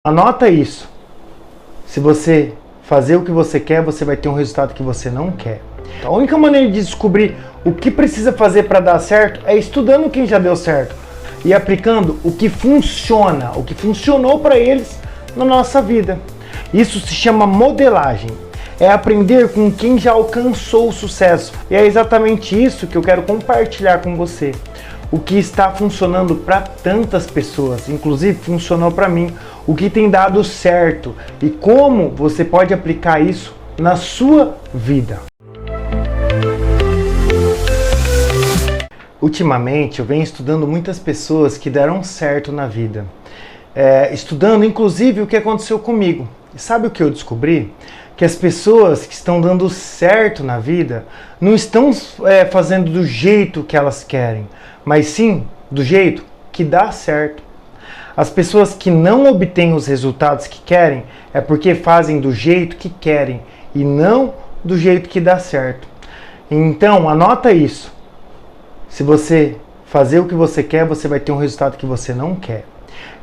Anota isso. Se você fazer o que você quer, você vai ter um resultado que você não quer. A única maneira de descobrir o que precisa fazer para dar certo é estudando quem já deu certo e aplicando o que funciona, o que funcionou para eles na nossa vida. Isso se chama modelagem. É aprender com quem já alcançou o sucesso. E é exatamente isso que eu quero compartilhar com você. O que está funcionando para tantas pessoas, inclusive funcionou para mim, o que tem dado certo e como você pode aplicar isso na sua vida. Ultimamente eu venho estudando muitas pessoas que deram certo na vida, estudando inclusive o que aconteceu comigo. E sabe o que eu descobri? Que as pessoas que estão dando certo na vida não estão fazendo do jeito que elas querem, mas sim do jeito que dá certo. As pessoas que não obtêm os resultados que querem é porque fazem do jeito que querem e não do jeito que dá certo. Então, anota isso. Se você fazer o que você quer, você vai ter um resultado que você não quer.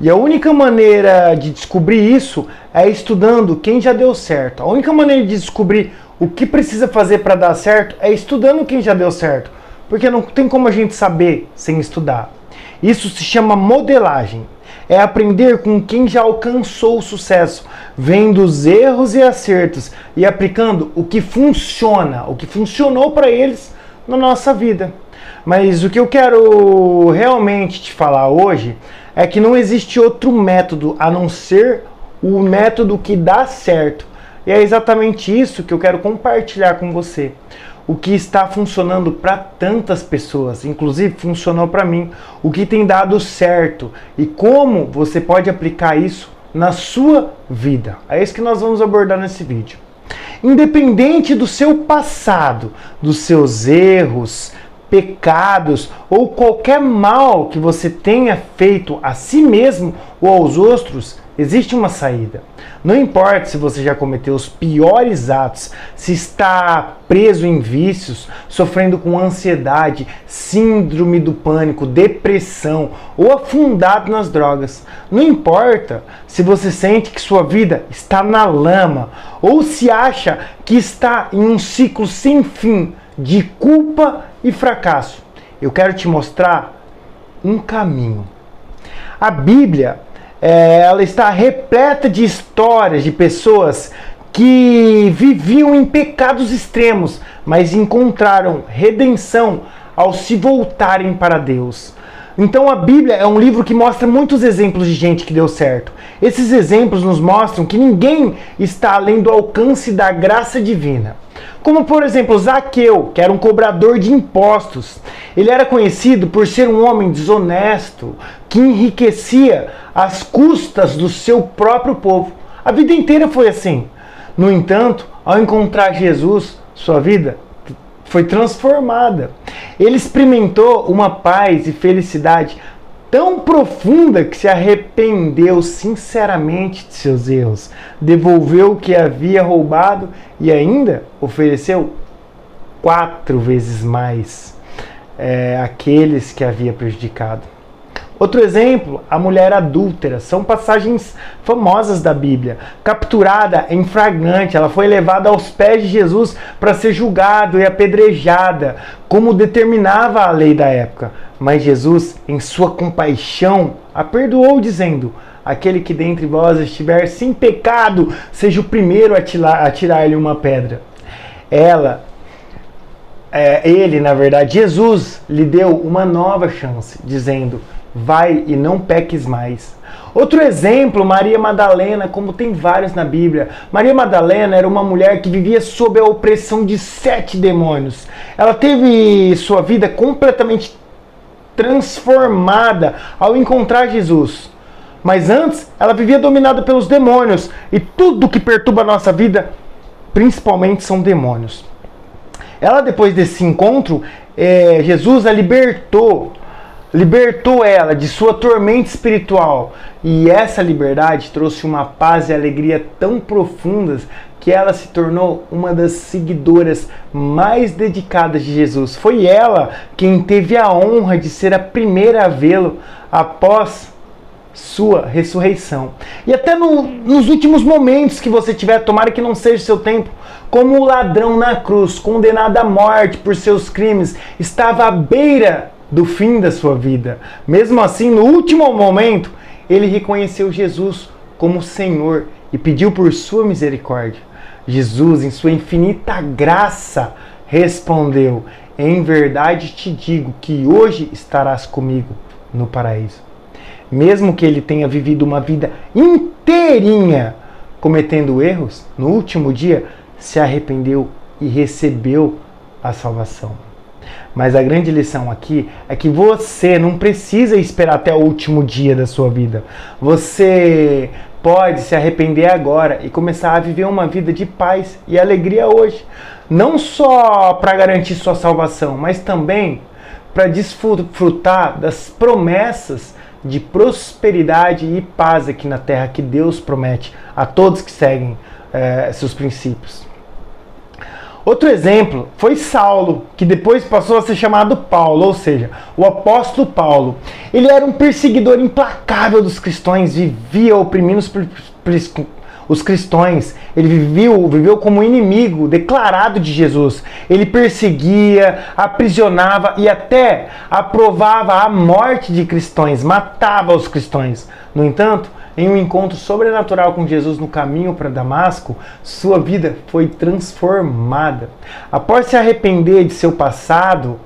E a única maneira de descobrir isso é estudando quem já deu certo. A única maneira de descobrir o que precisa fazer para dar certo é estudando quem já deu certo. Porque não tem como a gente saber sem estudar. Isso se chama modelagem. É aprender com quem já alcançou o sucesso, vendo os erros e acertos e aplicando o que funciona, o que funcionou para eles na nossa vida. Mas o que eu quero realmente te falar hoje é que não existe outro método a não ser o método que dá certo. E é exatamente isso que eu quero compartilhar com você. O que está funcionando para tantas pessoas, inclusive funcionou para mim, o que tem dado certo e como você pode aplicar isso na sua vida. É isso que nós vamos abordar nesse vídeo. Independente do seu passado, dos seus erros, pecados ou qualquer mal que você tenha feito a si mesmo ou aos outros, existe uma saída. Não importa se você já cometeu os piores atos, se está preso em vícios, sofrendo com ansiedade, síndrome do pânico, depressão ou afundado nas drogas. Não importa se você sente que sua vida está na lama ou se acha que está em um ciclo sem fim de culpa e fracasso. Eu quero te mostrar um caminho. A Bíblia ela está repleta de histórias de pessoas que viviam em pecados extremos, mas encontraram redenção ao se voltarem para Deus. Então a Bíblia é um livro que mostra muitos exemplos de gente que deu certo. Esses exemplos nos mostram que ninguém está além do alcance da graça divina. Como por exemplo Zaqueu, que era um cobrador de impostos. Ele era conhecido por ser um homem desonesto, que enriquecia às custas do seu próprio povo. A vida inteira foi assim. No entanto, ao encontrar Jesus, sua vida foi transformada. Ele experimentou uma paz e felicidade tão profunda que se arrependeu sinceramente de seus erros, devolveu o que havia roubado e ainda ofereceu 4 vezes mais àqueles que havia prejudicado. Outro exemplo, a mulher adúltera. São passagens famosas da Bíblia. Capturada em flagrante, ela foi levada aos pés de Jesus para ser julgada e apedrejada, como determinava a lei da época. Mas Jesus, em sua compaixão, a perdoou, dizendo: aquele que dentre vós estiver sem pecado, seja o primeiro a atirar-lhe uma pedra. Jesus lhe deu uma nova chance, dizendo: vai e não peques mais. Outro exemplo, Maria Madalena, como tem vários na Bíblia. Maria Madalena era uma mulher que vivia sob a opressão de 7 demônios. Ela teve sua vida completamente transformada ao encontrar Jesus. Mas antes, ela vivia dominada pelos demônios. E tudo que perturba a nossa vida, principalmente, são demônios. Ela, depois desse encontro, Jesus a libertou ela de sua tormenta espiritual. E essa liberdade trouxe uma paz e alegria tão profundas que ela se tornou uma das seguidoras mais dedicadas de Jesus. Foi ela quem teve a honra de ser a primeira a vê-lo após sua ressurreição. E até nos últimos momentos que você tiver, tomara que não seja seu tempo, como o ladrão na cruz, condenado à morte por seus crimes, estava à beira do fim da sua vida. Mesmo assim, no último momento, ele reconheceu Jesus como Senhor e pediu por sua misericórdia. Jesus, em sua infinita graça, respondeu: em verdade te digo que hoje estarás comigo no paraíso. Mesmo que ele tenha vivido uma vida inteirinha cometendo erros, no último dia se arrependeu e recebeu a salvação. Mas a grande lição aqui é que você não precisa esperar até o último dia da sua vida. Você pode se arrepender agora e começar a viver uma vida de paz e alegria hoje. Não só para garantir sua salvação, mas também para desfrutar das promessas de prosperidade e paz aqui na terra que Deus promete a todos que seguem seus princípios. Outro exemplo foi Saulo, que depois passou a ser chamado Paulo, ou seja, o apóstolo Paulo. Ele era um perseguidor implacável dos cristãos, vivia oprimindo os cristãos. Ele viveu como inimigo declarado de Jesus. Ele perseguia, aprisionava e até aprovava a morte de cristãos, matava os cristãos. No entanto, em um encontro sobrenatural com Jesus no caminho para Damasco, sua vida foi transformada. Após se arrepender de seu passado,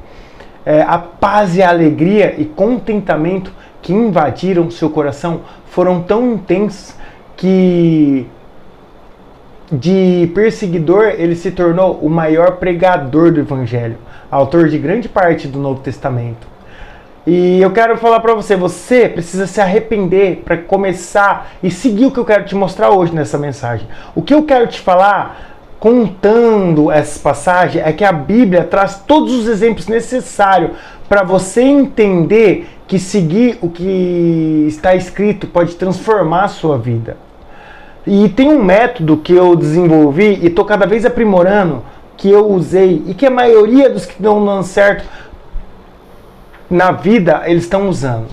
a paz e a alegria e contentamento que invadiram seu coração foram tão intensos que de perseguidor ele se tornou o maior pregador do Evangelho, autor de grande parte do Novo Testamento. E eu quero falar para você, você precisa se arrepender para começar e seguir o que eu quero te mostrar hoje nessa mensagem. O que eu quero te falar, contando essas passagens, é que a Bíblia traz todos os exemplos necessários para você entender que seguir o que está escrito pode transformar a sua vida. E tem um método que eu desenvolvi e estou cada vez aprimorando, que eu usei e que a maioria dos que não dão certo na vida, eles estão usando.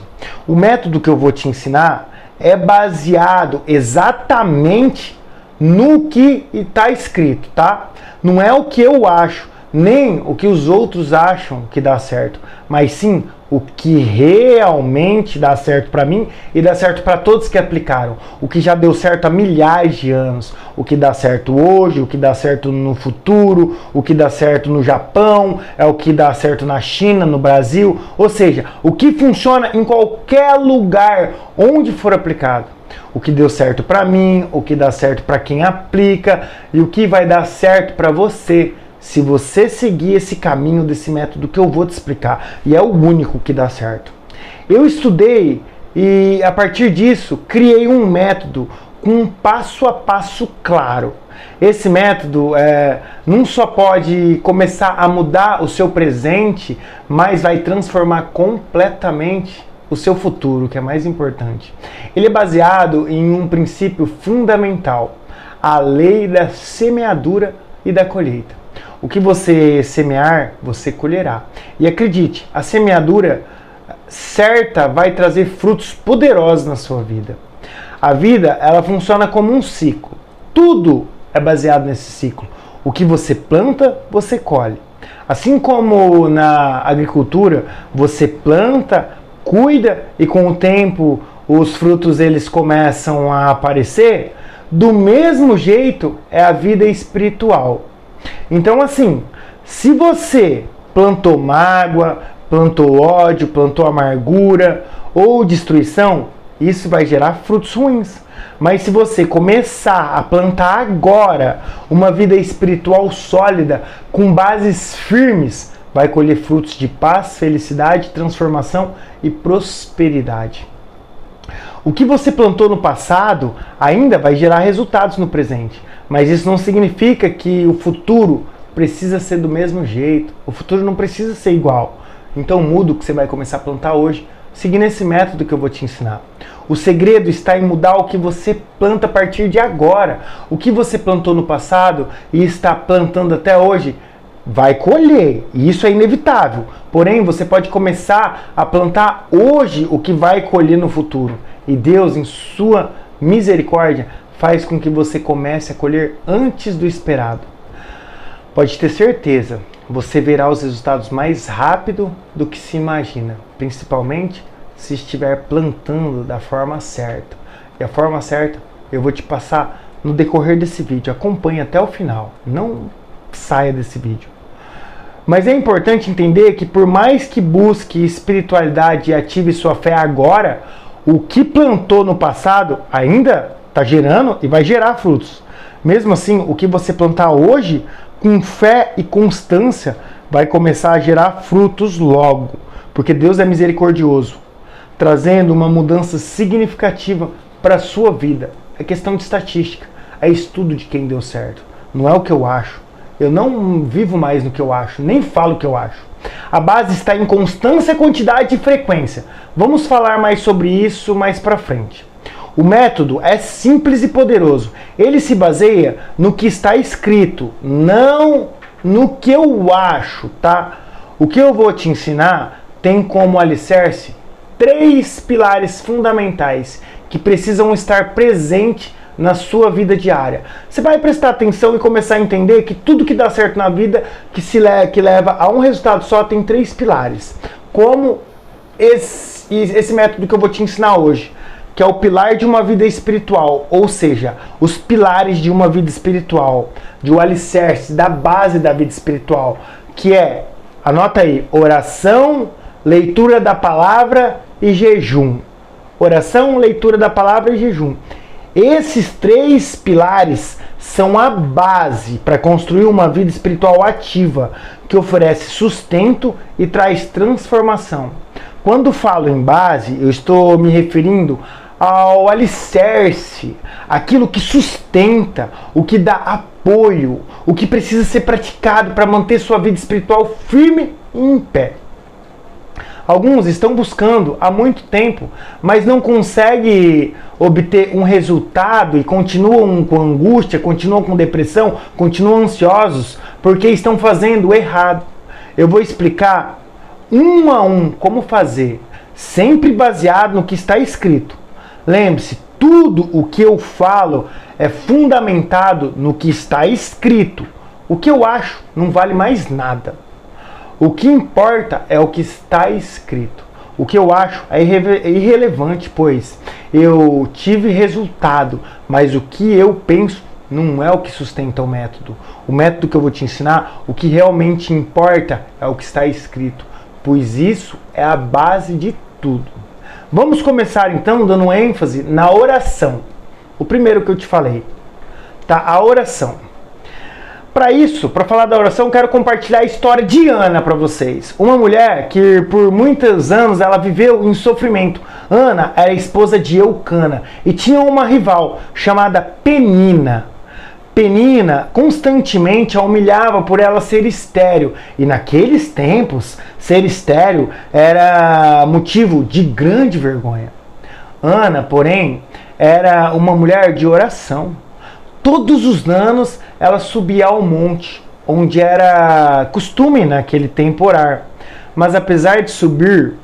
O método que eu vou te ensinar é baseado exatamente no que está escrito, tá? Não é o que eu acho, nem o que os outros acham que dá certo, mas sim o que realmente dá certo para mim e dá certo para todos que aplicaram. O que já deu certo há milhares de anos, o que dá certo hoje, o que dá certo no futuro, o que dá certo no Japão, é o que dá certo na China, no Brasil, ou seja, o que funciona em qualquer lugar onde for aplicado. O que deu certo para mim, o que dá certo para quem aplica e o que vai dar certo para você, se você seguir esse caminho desse método que eu vou te explicar, e é o único que dá certo. Eu estudei e a partir disso criei um método com um passo a passo claro. Esse método não só pode começar a mudar o seu presente, mas vai transformar completamente o seu futuro, que é mais importante. Ele é baseado em um princípio fundamental, a lei da semeadura e da colheita. O que você semear, você colherá. E acredite, a semeadura certa vai trazer frutos poderosos na sua vida. A vida, ela funciona como um ciclo. Tudo é baseado nesse ciclo. O que você planta, você colhe. Assim como na agricultura, você planta, cuida e com o tempo os frutos eles começam a aparecer, do mesmo jeito é a vida espiritual. Então assim, se você plantou mágoa, plantou ódio, plantou amargura ou destruição, isso vai gerar frutos ruins. Mas se você começar a plantar agora uma vida espiritual sólida, com bases firmes, vai colher frutos de paz, felicidade, transformação e prosperidade. O que você plantou no passado ainda vai gerar resultados no presente, mas isso não significa que o futuro precisa ser do mesmo jeito. O futuro não precisa ser igual. Então muda o que você vai começar a plantar hoje, seguindo esse método que eu vou te ensinar. O segredo está em mudar o que você planta a partir de agora. O que você plantou no passado e está plantando até hoje vai colher, e isso é inevitável. Porém, você pode começar a plantar hoje o que vai colher no futuro. E Deus, em sua misericórdia, faz com que você comece a colher antes do esperado. Pode ter certeza, você verá os resultados mais rápido do que se imagina, principalmente se estiver plantando da forma certa. E a forma certa eu vou te passar no decorrer desse vídeo. Acompanhe até o final, não saia desse vídeo. Mas é importante entender que por mais que busque espiritualidade e ative sua fé agora, o que plantou no passado ainda está gerando e vai gerar frutos. Mesmo assim, o que você plantar hoje, com fé e constância, vai começar a gerar frutos logo. Porque Deus é misericordioso, trazendo uma mudança significativa para a sua vida. É questão de estatística, é estudo de quem deu certo. Não é o que eu acho. Eu não vivo mais no que eu acho, nem falo o que eu acho. A base está em constância, quantidade e frequência. Vamos falar mais sobre isso mais para frente. O método é simples e poderoso. Ele se baseia no que está escrito, não no que eu acho, tá? O que eu vou te ensinar tem como alicerce 3 pilares fundamentais que precisam estar presentes na sua vida diária. Você vai prestar atenção e começar a entender que tudo que dá certo na vida, que leva a um resultado só, tem 3 pilares. Como esse método que eu vou te ensinar hoje, que é o pilar de uma vida espiritual, ou seja, os pilares de uma vida espiritual, de um alicerce, da base da vida espiritual, que é, anota aí, oração, leitura da palavra e jejum. Oração, leitura da palavra e jejum. Esses 3 pilares são a base para construir uma vida espiritual ativa, que oferece sustento e traz transformação. Quando falo em base, eu estou me referindo ao alicerce, aquilo que sustenta, o que dá apoio, o que precisa ser praticado para manter sua vida espiritual firme e em pé. Alguns estão buscando há muito tempo, mas não conseguem obter um resultado e continuam com angústia, continuam com depressão, continuam ansiosos porque estão fazendo errado. Eu vou explicar um a um como fazer, sempre baseado no que está escrito. Lembre-se, tudo o que eu falo é fundamentado no que está escrito. O que eu acho não vale mais nada. O que importa é o que está escrito. O que eu acho é irrelevante, pois eu tive resultado, mas o que eu penso não é o que sustenta o método. O método que eu vou te ensinar, o que realmente importa é o que está escrito, pois isso é a base de tudo. Vamos começar então dando ênfase na oração. O primeiro que eu te falei, tá? A oração. Para isso, para falar da oração, eu quero compartilhar a história de Ana para vocês. Uma mulher que por muitos anos ela viveu em sofrimento. Ana era esposa de Eucana e tinha uma rival chamada Penina. Penina constantemente a humilhava por ela ser estéril. E naqueles tempos, ser estéril era motivo de grande vergonha. Ana, porém, era uma mulher de oração. Todos os anos ela subia ao monte, onde era costume naquele tempo orar. Mas apesar de subir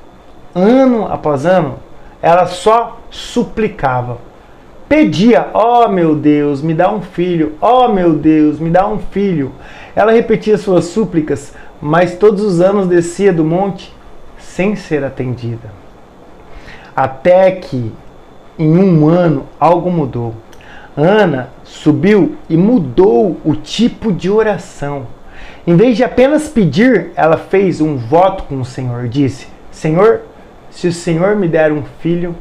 ano após ano, ela só suplicava. Pedia, ó meu Deus, me dá um filho, ó meu Deus, me dá um filho. Ela repetia suas súplicas, mas todos os anos descia do monte sem ser atendida. Até que, em um ano, algo mudou. Ana subiu e mudou o tipo de oração. Em vez de apenas pedir, ela fez um voto com o Senhor. Disse, Senhor, se o Senhor me der um filho,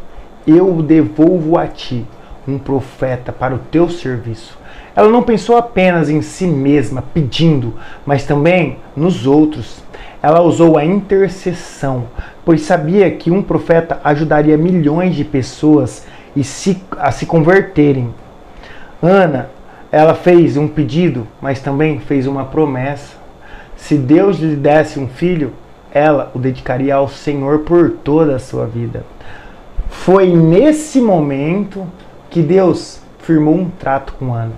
eu o devolvo a ti, um profeta para o teu serviço. Ela não pensou apenas em si mesma pedindo, mas também nos outros. Ela usou a intercessão, pois sabia que um profeta ajudaria milhões de pessoas a se converterem. Ana, ela fez um pedido, mas também fez uma promessa. Se Deus lhe desse um filho, ela o dedicaria ao Senhor por toda a sua vida. Foi nesse momento que Deus firmou um trato com Ana.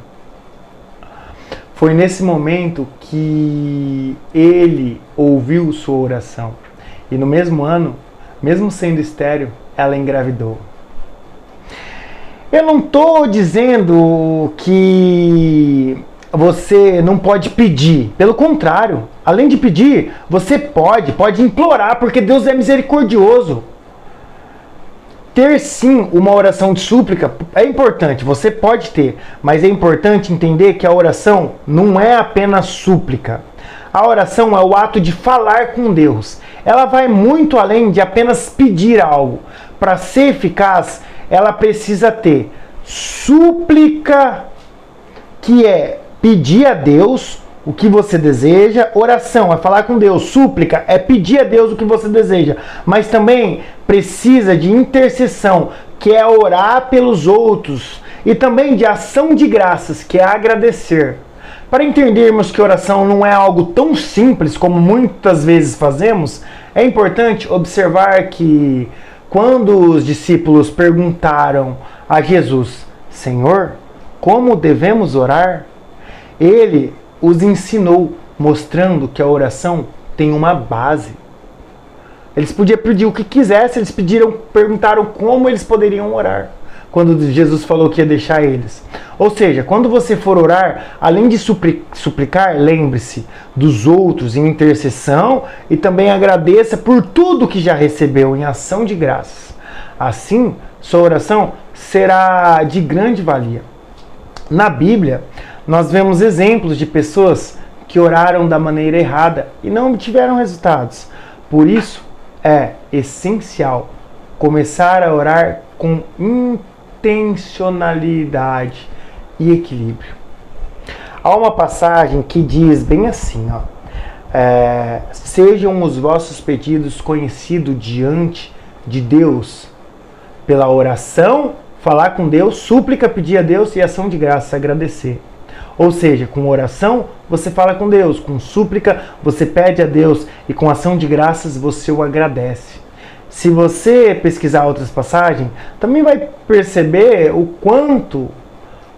Foi nesse momento que ele ouviu sua oração. E no mesmo ano, mesmo sendo estéril, ela engravidou. Eu não estou dizendo que você não pode pedir. Pelo contrário, além de pedir, você pode implorar, porque Deus é misericordioso. Ter sim uma oração de súplica é importante, você pode ter, mas é importante entender que a oração não é apenas súplica. A oração é o ato de falar com Deus. Ela vai muito além de apenas pedir algo. Para ser eficaz, ela precisa ter súplica, que é pedir a Deus o que você deseja. Oração é falar com Deus. Súplica é pedir a Deus o que você deseja. Mas também precisa de intercessão, que é orar pelos outros. E também de ação de graças, que é agradecer. Para entendermos que oração não é algo tão simples como muitas vezes fazemos, é importante observar que quando os discípulos perguntaram a Jesus: Senhor, como devemos orar? Ele os ensinou, mostrando que a oração tem uma base. Eles podiam pedir o que quisessem, perguntaram como eles poderiam orar, quando Jesus falou que ia deixar eles. Ou seja, quando você for orar, além de suplicar, lembre-se dos outros em intercessão e também agradeça por tudo que já recebeu em ação de graças. Assim, sua oração será de grande valia. Na Bíblia, nós vemos exemplos de pessoas que oraram da maneira errada e não obtiveram resultados. Por isso, é essencial começar a orar com intencionalidade e equilíbrio. Há uma passagem que diz bem assim, sejam os vossos pedidos conhecidos diante de Deus pela oração, falar com Deus, súplica, pedir a Deus e ação de graça, agradecer. Ou seja, com oração você fala com Deus, com súplica você pede a Deus e com ação de graças você o agradece. Se você pesquisar outras passagens, também vai perceber o quanto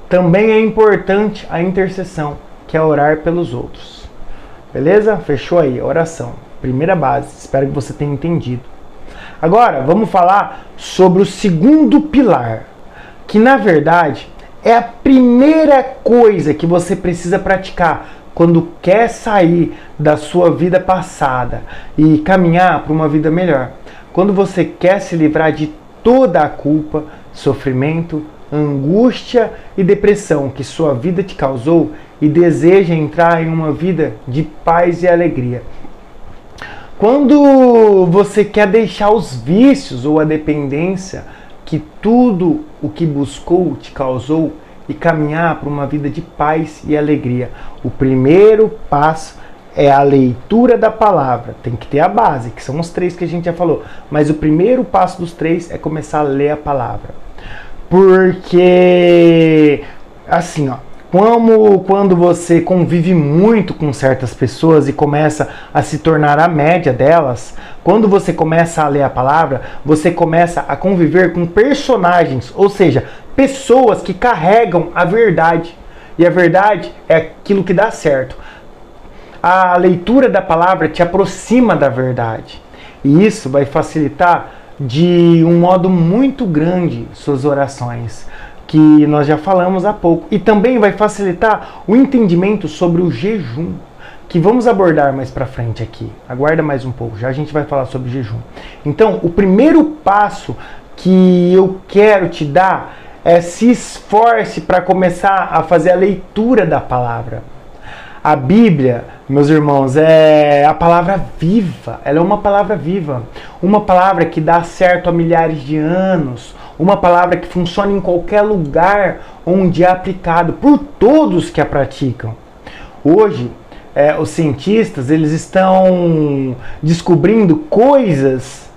também é importante a intercessão, que é orar pelos outros. Beleza? Fechou aí, oração. Primeira base, espero que você tenha entendido. Agora, vamos falar sobre o segundo pilar, que na verdade é a primeira coisa que você precisa praticar quando quer sair da sua vida passada e caminhar para uma vida melhor. Quando você quer se livrar de toda a culpa, sofrimento, angústia e depressão que sua vida te causou e deseja entrar em uma vida de paz e alegria. Quando você quer deixar os vícios ou a dependência que tudo o que buscou te causou e caminhar para uma vida de paz e alegria. O primeiro passo é a leitura da palavra. Tem que ter a base, que são os 3 que a gente já falou. Mas o primeiro passo dos 3 é começar a ler a palavra. Porque, assim, quando você convive muito com certas pessoas e começa a se tornar a média delas, quando você começa a ler a palavra, você começa a conviver com personagens, ou seja, pessoas que carregam a verdade. E a verdade é aquilo que dá certo. A leitura da palavra te aproxima da verdade. E isso vai facilitar de um modo muito grande suas orações, que nós já falamos há pouco. E também vai facilitar o entendimento sobre o jejum, que vamos abordar mais pra frente aqui. Aguarda mais um pouco, já a gente vai falar sobre jejum. Então, o primeiro passo que eu quero te dar é se esforce para começar a fazer a leitura da palavra. A Bíblia, meus irmãos, é a palavra viva. Ela é uma palavra viva. Uma palavra que dá certo há milhares de anos. Uma palavra que funciona em qualquer lugar onde é aplicado por todos que a praticam. Hoje, os cientistas eles estão descobrindo coisas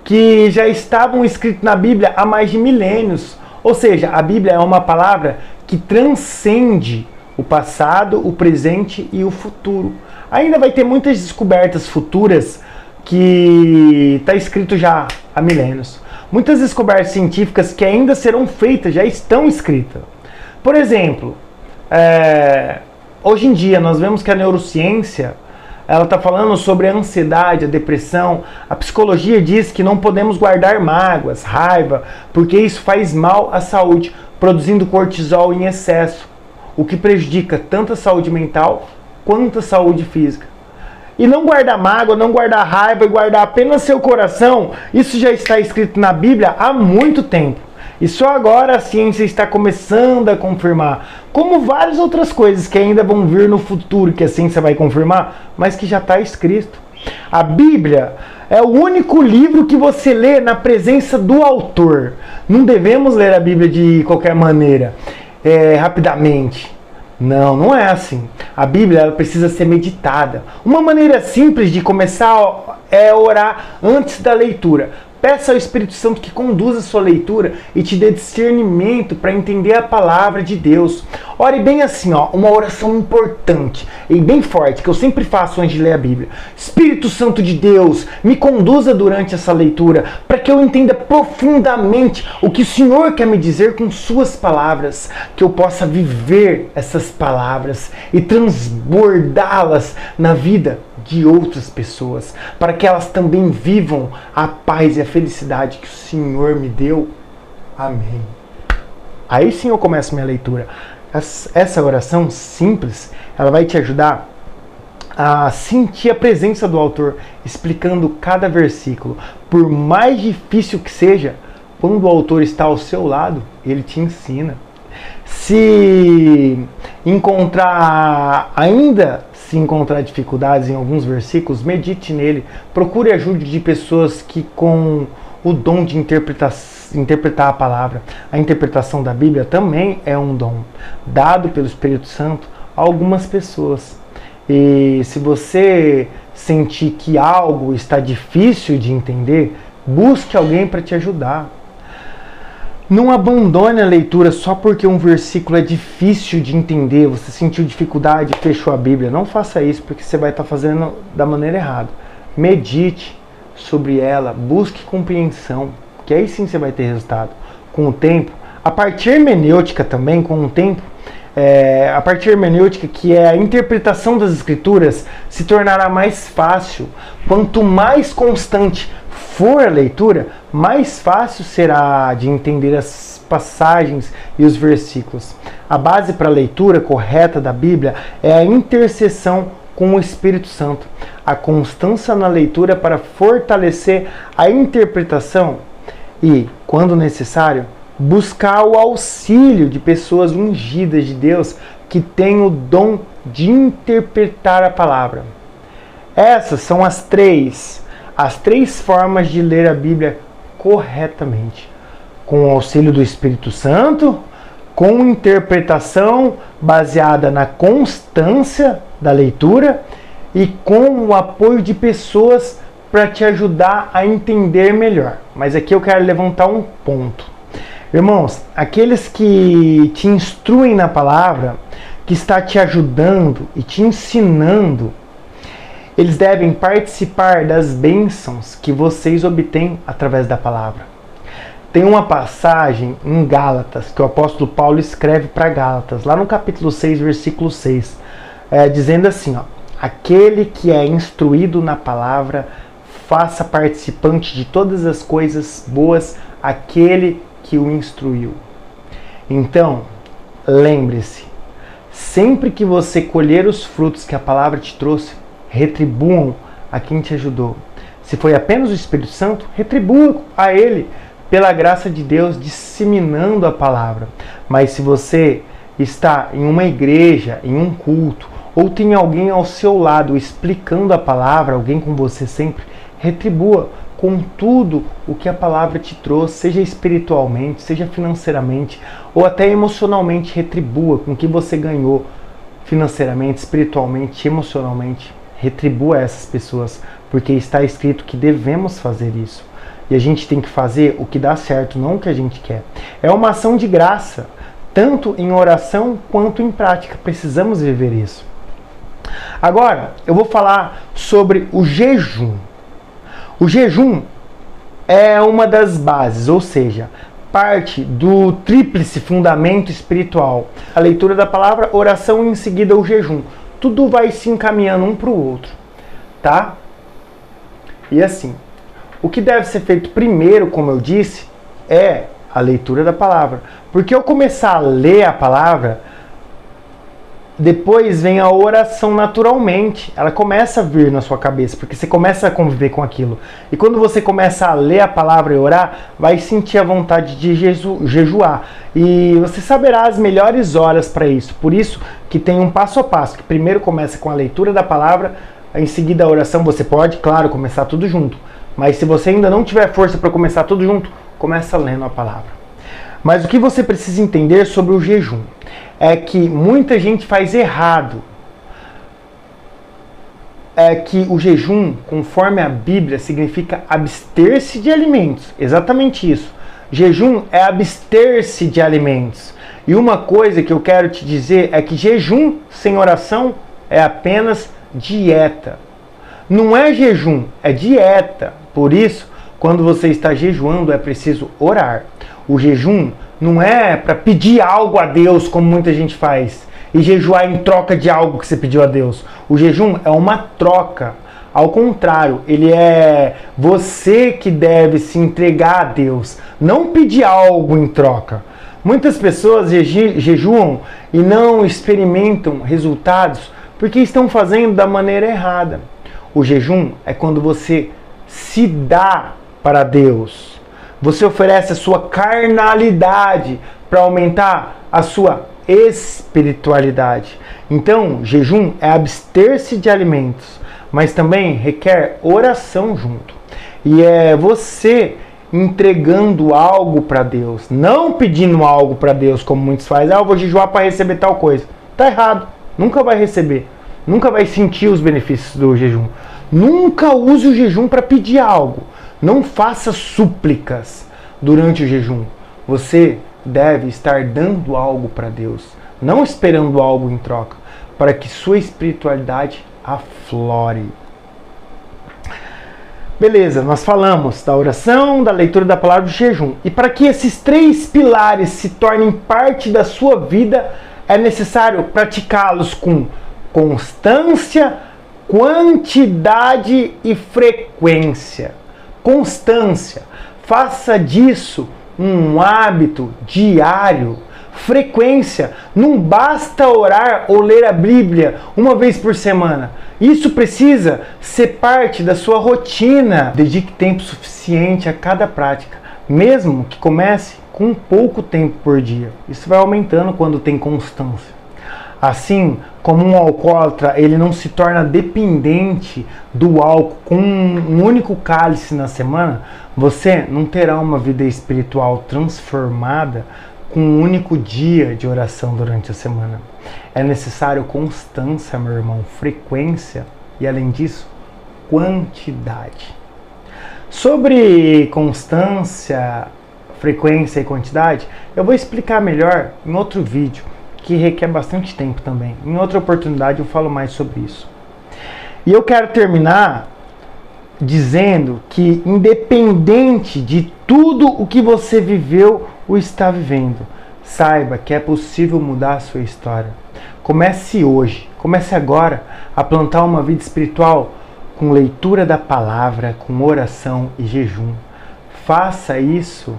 que já estavam escritas na Bíblia há mais de milênios. Ou seja, a Bíblia é uma palavra que transcende o passado, o presente e o futuro. Ainda vai ter muitas descobertas futuras que está escrito já há milênios. Muitas descobertas científicas que ainda serão feitas já estão escritas. Por exemplo, hoje em dia nós vemos que a neurociência ela está falando sobre a ansiedade, a depressão. A psicologia diz que não podemos guardar mágoas, raiva, porque isso faz mal à saúde. produzindo cortisol em excesso, o que prejudica tanto a saúde mental quanto a saúde física. E não guardar mágoa, não guardar raiva e guardar apenas seu coração, isso já está escrito na Bíblia há muito tempo. E só agora a ciência está começando a confirmar, como várias outras coisas que ainda vão vir no futuro, que a ciência vai confirmar, mas que já está escrito. A Bíblia é o único livro que você lê na presença do autor. Não devemos ler a Bíblia de qualquer maneira, rapidamente. Não, não é assim. A Bíblia ela precisa ser meditada. Uma maneira simples de começar é orar antes da leitura. Peça ao Espírito Santo que conduza a sua leitura e te dê discernimento para entender a palavra de Deus. Ore bem assim, uma oração importante e bem forte, que eu sempre faço antes de ler a Bíblia. Espírito Santo de Deus, me conduza durante essa leitura, para que eu entenda profundamente o que o Senhor quer me dizer com suas palavras, que eu possa viver essas palavras e transbordá-las na vida de outras pessoas, para que elas também vivam a paz e a felicidade que o Senhor me deu. Amém. Aí sim eu começo minha leitura. Essa oração simples, ela vai te ajudar a sentir a presença do autor, explicando cada versículo. Por mais difícil que seja, quando o autor está ao seu lado, ele te ensina. Se encontrar dificuldades em alguns versículos, medite nele. Procure ajuda de pessoas que com o dom de interpretar a palavra. A interpretação da Bíblia também é um dom dado pelo Espírito Santo a algumas pessoas. E se você sentir que algo está difícil de entender, busque alguém para te ajudar. Não abandone a leitura só porque um versículo é difícil de entender, você sentiu dificuldade e fechou a Bíblia. Não faça isso, porque você vai estar fazendo da maneira errada. Medite sobre ela, busque compreensão, que aí sim você vai ter resultado. Com o tempo, a parte hermenêutica também, com o tempo, a parte hermenêutica, que é a interpretação das Escrituras, se tornará mais fácil. Quanto mais constante for a leitura, mais fácil será de entender as passagens e os versículos. A base para a leitura correta da Bíblia é a intercessão com o Espírito Santo, a constância na leitura para fortalecer a interpretação e, quando necessário, buscar o auxílio de pessoas ungidas de Deus que têm o dom de interpretar a palavra. Essas são as três formas de ler a Bíblia corretamente. Com o auxílio do Espírito Santo, com interpretação baseada na constância da leitura e com o apoio de pessoas para te ajudar a entender melhor. Mas aqui eu quero levantar um ponto. Irmãos, aqueles que te instruem na palavra, que está te ajudando e te ensinando, eles devem participar das bênçãos que vocês obtêm através da palavra. Tem uma passagem em Gálatas, que o apóstolo Paulo escreve para Gálatas, lá no capítulo 6, versículo 6, dizendo assim, aquele que é instruído na palavra, faça participante de todas as coisas boas aquele que o instruiu. Então, lembre-se, sempre que você colher os frutos que a palavra te trouxe, retribuam a quem te ajudou. Se foi apenas o Espírito Santo, retribua a ele pela graça de Deus, disseminando a palavra. Mas se você está em uma igreja, em um culto, ou tem alguém ao seu lado explicando a palavra, alguém com você sempre, retribua com tudo o que a palavra te trouxe, seja espiritualmente, seja financeiramente, ou até emocionalmente, retribua com o que você ganhou financeiramente, espiritualmente, emocionalmente. Retribua essas pessoas, porque está escrito que devemos fazer isso. E a gente tem que fazer o que dá certo, não o que a gente quer. É uma ação de graça, tanto em oração quanto em prática. Precisamos viver isso. Agora, eu vou falar sobre o jejum. O jejum é uma das bases, ou seja, parte do tríplice fundamento espiritual. A leitura da palavra, oração e em seguida o jejum. Tudo vai se encaminhando um para o outro, tá? E assim, o que deve ser feito primeiro, como eu disse, é A leitura da palavra. Porque eu começar a ler a palavra, depois vem a oração naturalmente. Ela começa a vir na sua cabeça, porque você começa a conviver com aquilo. E quando você começa a ler a palavra e orar, vai sentir a vontade de jejuar. E você saberá as melhores horas para isso. Por isso que tem um passo a passo, que primeiro começa com a leitura da palavra, em seguida a oração. Você pode, claro, começar tudo junto. Mas se você ainda não tiver força para começar tudo junto, começa lendo a palavra. Mas o que você precisa entender sobre o jejum é que muita gente faz errado. É que o jejum, conforme a Bíblia, significa abster-se de alimentos. Exatamente isso. Jejum é abster-se de alimentos. E uma coisa que eu quero te dizer é que jejum sem oração é apenas dieta. Não é jejum, é dieta. Por isso, quando você está jejuando, é preciso orar. O jejum não é para pedir algo a Deus, como muita gente faz, e jejuar em troca de algo que você pediu a Deus. O jejum é uma troca. Ao contrário, ele é você que deve se entregar a Deus, não pedir algo em troca. Muitas pessoas jejuam e não experimentam resultados porque estão fazendo da maneira errada. O jejum é quando você se dá para Deus. Você oferece a sua carnalidade para aumentar a sua espiritualidade. Então, jejum é abster-se de alimentos, mas também requer oração junto. E é você entregando algo para Deus, não pedindo algo para Deus, como muitos fazem. Eu vou jejuar para receber tal coisa. Tá errado. Nunca vai receber. Nunca vai sentir os benefícios do jejum. Nunca use o jejum para pedir algo. Não faça súplicas durante o jejum. Você deve estar dando algo para Deus, não esperando algo em troca, para que sua espiritualidade aflore. Beleza, nós falamos da oração, da leitura da palavra e do jejum. E para que esses três pilares se tornem parte da sua vida, é necessário praticá-los com constância, quantidade e frequência. Constância. Faça disso um hábito diário. Frequência. Não basta orar ou ler a Bíblia uma vez por semana. Isso precisa ser parte da sua rotina. Dedique tempo suficiente a cada prática, mesmo que comece com pouco tempo por dia. Isso vai aumentando quando tem constância. Assim como um alcoólatra, ele não se torna dependente do álcool com um único cálice na semana, você não terá uma vida espiritual transformada com um único dia de oração durante a semana. É necessário constância, meu irmão, frequência e, além disso, quantidade. Sobre constância, frequência e quantidade, eu vou explicar melhor em outro vídeo, que requer bastante tempo também. Em outra oportunidade eu falo mais sobre isso. E eu quero terminar dizendo que, independente de tudo o que você viveu ou está vivendo, saiba que é possível mudar a sua história. Comece hoje, comece agora a plantar uma vida espiritual com leitura da palavra, com oração e jejum. Faça isso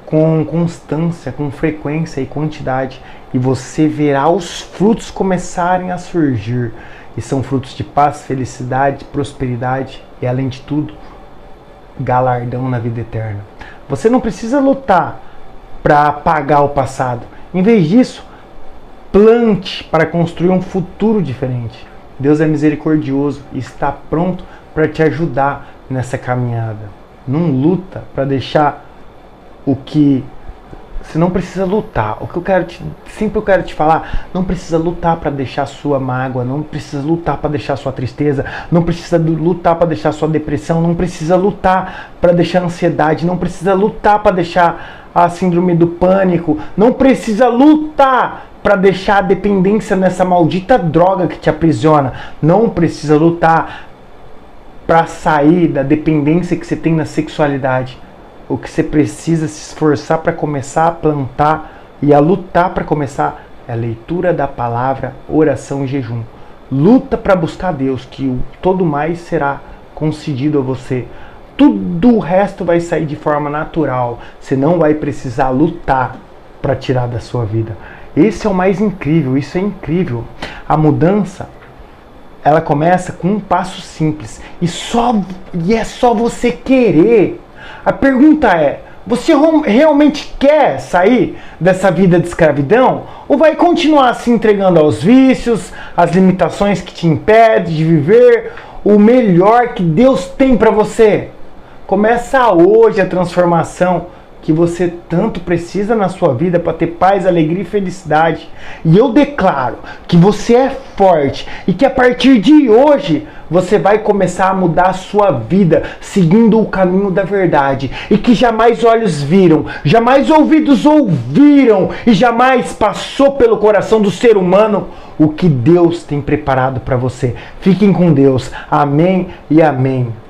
com constância, com frequência e quantidade, e você verá os frutos começarem a surgir. E são frutos de paz, felicidade, prosperidade e, além de tudo, galardão na vida eterna. Você não precisa lutar para apagar o passado. Em vez disso, plante para construir um futuro diferente. Deus é misericordioso e está pronto para te ajudar nessa caminhada. Não luta para deixar o que você não precisa lutar. O que sempre eu quero te falar, não precisa lutar para deixar sua mágoa, não precisa lutar para deixar sua tristeza, não precisa lutar para deixar sua depressão, não precisa lutar para deixar a ansiedade, não precisa lutar para deixar a síndrome do pânico, não precisa lutar para deixar a dependência nessa maldita droga que te aprisiona, não precisa lutar para sair da dependência que você tem na sexualidade. O que você precisa se esforçar para começar a plantar e a lutar para começar é a leitura da palavra, oração e jejum. Luta para buscar Deus, que todo mais será concedido a você. tudo o resto vai sair de forma natural. Você não vai precisar lutar para tirar da sua vida. Esse é o mais incrível, isso é incrível. A mudança, ela começa com um passo simples. E é só você querer. A pergunta é, você realmente quer sair dessa vida de escravidão? Ou vai continuar se entregando aos vícios, às limitações que te impedem de viver o melhor que Deus tem para você? Começa hoje a transformação que você tanto precisa na sua vida para ter paz, alegria e felicidade. E eu declaro que você é forte e que a partir de hoje você vai começar a mudar a sua vida seguindo o caminho da verdade, e que jamais olhos viram, jamais ouvidos ouviram e jamais passou pelo coração do ser humano o que Deus tem preparado para você. Fiquem com Deus. Amém e amém.